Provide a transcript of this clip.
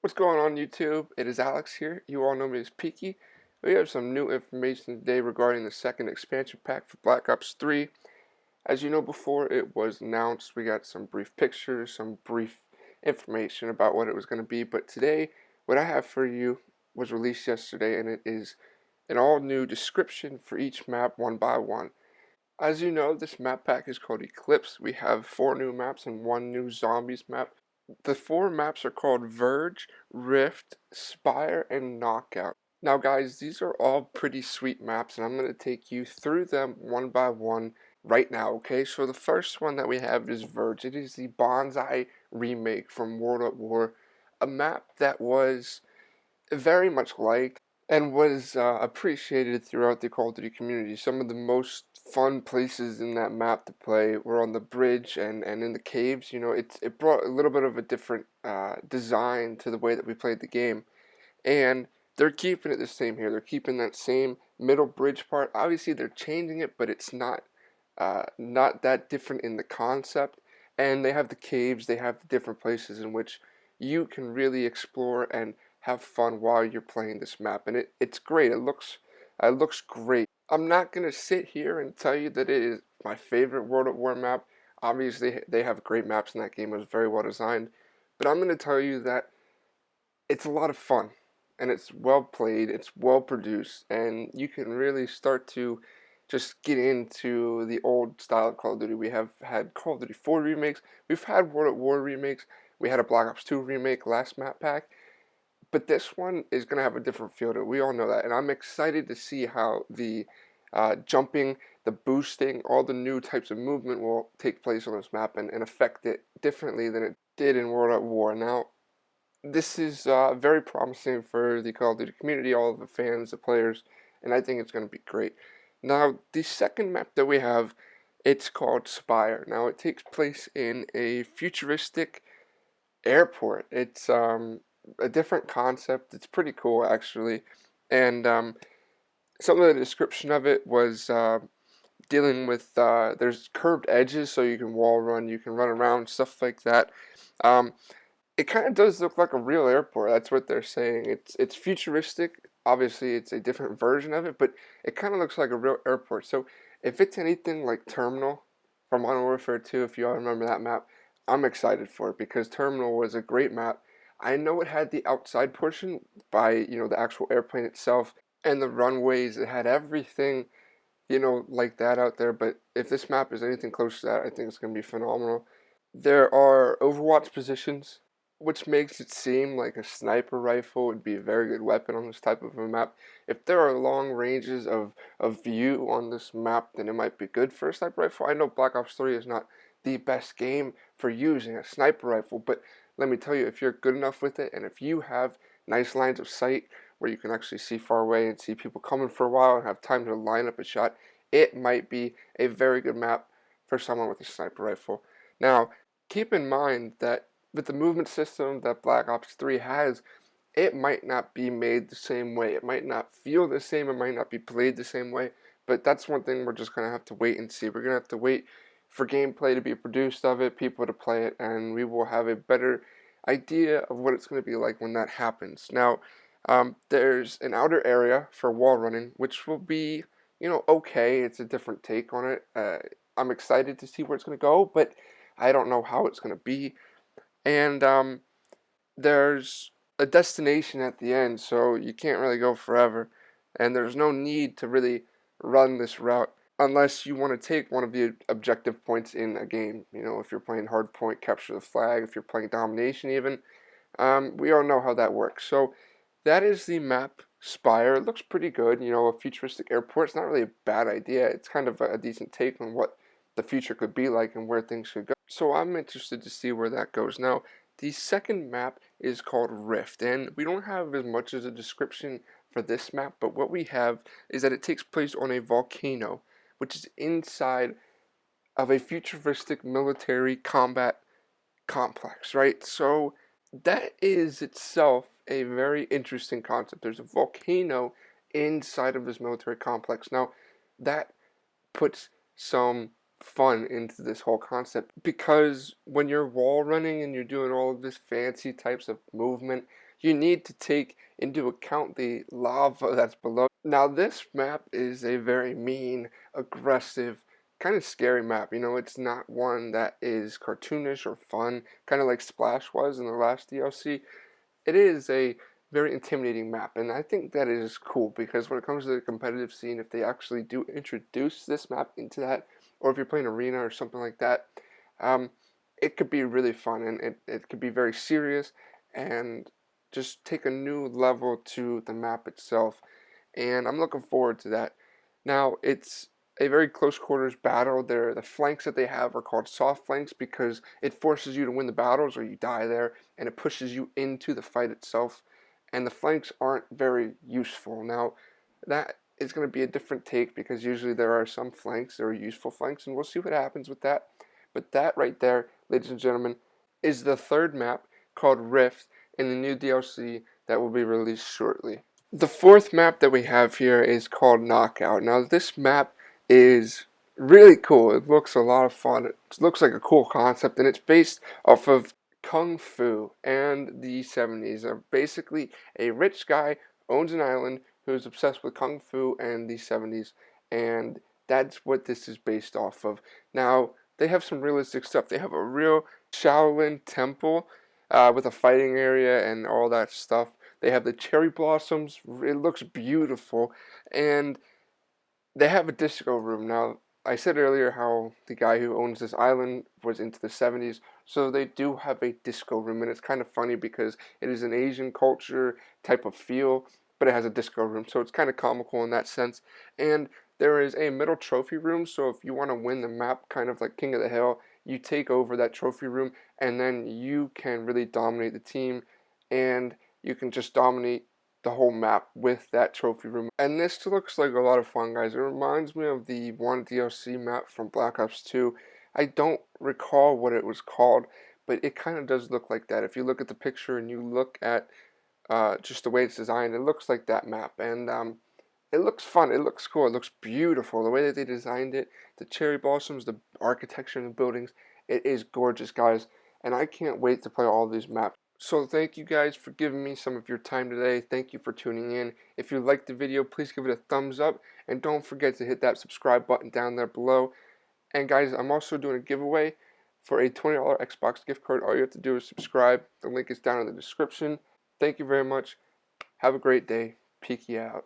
What's going on YouTube? It is Alex here. You all know me as Peaky. We have some new information today regarding the second expansion pack for Black Ops 3. As you know before it was announced, we got some brief pictures, some brief information about what it was going to be, but today what I have for you was released yesterday, and it is an all new description for each map one by one. As you know, this map pack is called Eclipse. We have 4 new maps and 1 new zombies map. The 4 maps are called Verge, Rift, Spire, and Knockout. Now guys, these are all pretty sweet maps, and I'm going to take you through them one by one right now, okay? So the first one that we have is Verge. It is the Bonsai remake from World at War, a map that was very much liked and was appreciated throughout the Call of Duty community. Some of the most fun places in that map to play were on the bridge and in the caves. You know, it brought a little bit of a different design to the way that we played the game. And they're keeping it the same here. They're keeping that same middle bridge part. Obviously, they're changing it, but it's not that different in the concept. And they have the caves. They have the different places in which you can really explore and have fun while you're playing this map. And it's great. It looks great. I'm not gonna sit here and tell you that it is my favorite World at War map. Obviously, they have great maps in that game. It was very well designed. But I'm gonna tell you that it's a lot of fun, and it's well played, it's well produced, and you can really start to just get into the old style of Call of Duty. We have had Call of Duty 4 remakes, we've had World at War remakes, we had a Black Ops 2 remake last map pack, but this one is going to have a different feel to it. We all know that, and I'm excited to see how the jumping, the boosting, all the new types of movement will take place on this map and affect it differently than it did in World at War. Now, this is very promising for the Call of Duty community, all of the fans, the players, and I think it's going to be great. Now, the second map that we have, it's called Spire. Now, it takes place in a futuristic airport. It's a different concept. It's pretty cool, actually, and some of the description of it was dealing with there's curved edges, so you can wall run, you can run around, stuff like that. Um, it kind of does look like a real airport. That's what they're saying. It's futuristic. Obviously, it's a different version of it, but it kind of looks like a real airport. So if it's anything like Terminal from Modern Warfare 2, if you all remember that map, I'm excited for it because Terminal was a great map. I know it had the outside portion by, the actual airplane itself and the runways. It had everything, like that out there. But if this map is anything close to that, I think it's going to be phenomenal. There are Overwatch positions, which makes it seem like a sniper rifle would be a very good weapon on this type of a map. If there are long ranges of view on this map, then it might be good for a sniper rifle. I know Black Ops 3 is not the best game for using a sniper rifle, but let me tell you, if you're good enough with it, and if you have nice lines of sight where you can actually see far away and see people coming for a while and have time to line up a shot, it might be a very good map for someone with a sniper rifle. Now, keep in mind that with the movement system that Black Ops 3 has, it might not be made the same way. It might not feel the same. It might not be played the same way. But that's one thing we're just going to have to wait and see. We're going to have to wait for gameplay to be produced of it, people to play it, and we will have a better idea of what it's going to be like when that happens. Now, there's an outer area for wall running, which will be, okay. It's a different take on it. I'm excited to see where it's going to go, but I don't know how it's going to be. And there's a destination at the end, so you can't really go forever. And there's no need to really run this route unless you want to take one of the objective points in a game. If you're playing hardpoint, capture the flag, if you're playing domination even. We all know how that works. So that is the map Spire. It looks pretty good. A futuristic airport. It's not really a bad idea. It's kind of a decent take on what the future could be like and where things should go. So I'm interested to see where that goes. Now, the second map is called Rift, and we don't have as much as a description for this map, but what we have is that it takes place on a volcano, which is inside of a futuristic military combat complex, right? So that is itself a very interesting concept. There's a volcano inside of this military complex. Now, that puts some fun into this whole concept, because when you're wall running and you're doing all of this fancy types of movement, you need to take into account the lava that's below. Now this map is a very mean, aggressive, kind of scary map. You know, it's not one that is cartoonish or fun, kind of like Splash was in the last DLC. It is a very intimidating map, and I think that is cool, because when it comes to the competitive scene, if they actually do introduce this map into that, or if you're playing arena or something like that, um, it could be really fun, and it could be very serious and just take a new level to the map itself, and I'm looking forward to that. Now, it's a very close quarters battle. The flanks that they have are called soft flanks, because it forces you to win the battles or you die there, and it pushes you into the fight itself. And the flanks aren't very useful. Now, that is going to be a different take, because usually there are some flanks that are useful flanks, and we'll see what happens with that. But that right there, ladies and gentlemen, is the third map, called Rift, in the new DLC that will be released shortly. The fourth map that we have here is called Knockout. Now this map is really cool. It looks a lot of fun. It looks like a cool concept, and it's based off of Kung Fu and the 70s. Basically, a rich guy owns an island who's obsessed with Kung Fu and the 70s, and that's what this is based off of. Now, they have some realistic stuff. They have a real Shaolin temple with a fighting area and all that stuff. They have the cherry blossoms. It looks beautiful. And they have a disco room. Now, I said earlier how the guy who owns this island was into the 70s, so they do have a disco room, and it's kind of funny because it is an Asian culture type of feel, but it has a disco room, so it's kind of comical in that sense. And there is a middle trophy room, so if you want to win the map, kind of like King of the Hill, you take over that trophy room, and then you can really dominate the team, and you can just dominate the whole map with that trophy room. And this looks like a lot of fun, guys. It reminds me of the one DLC map from Black Ops 2. I don't recall what it was called, but it kind of does look like that. If you look at the picture and you look at just the way it's designed, it looks like that map. And it looks fun. It looks cool. It looks beautiful. The way that they designed it, the cherry blossoms, the architecture in the buildings, it is gorgeous, guys. And I can't wait to play all these maps. So thank you guys for giving me some of your time today. Thank you for tuning in. If you liked the video, please give it a thumbs up. And don't forget to hit that subscribe button down there below. And guys, I'm also doing a giveaway for a $20 Xbox gift card. All you have to do is subscribe. The link is down in the description. Thank you very much. Have a great day. Peaky out.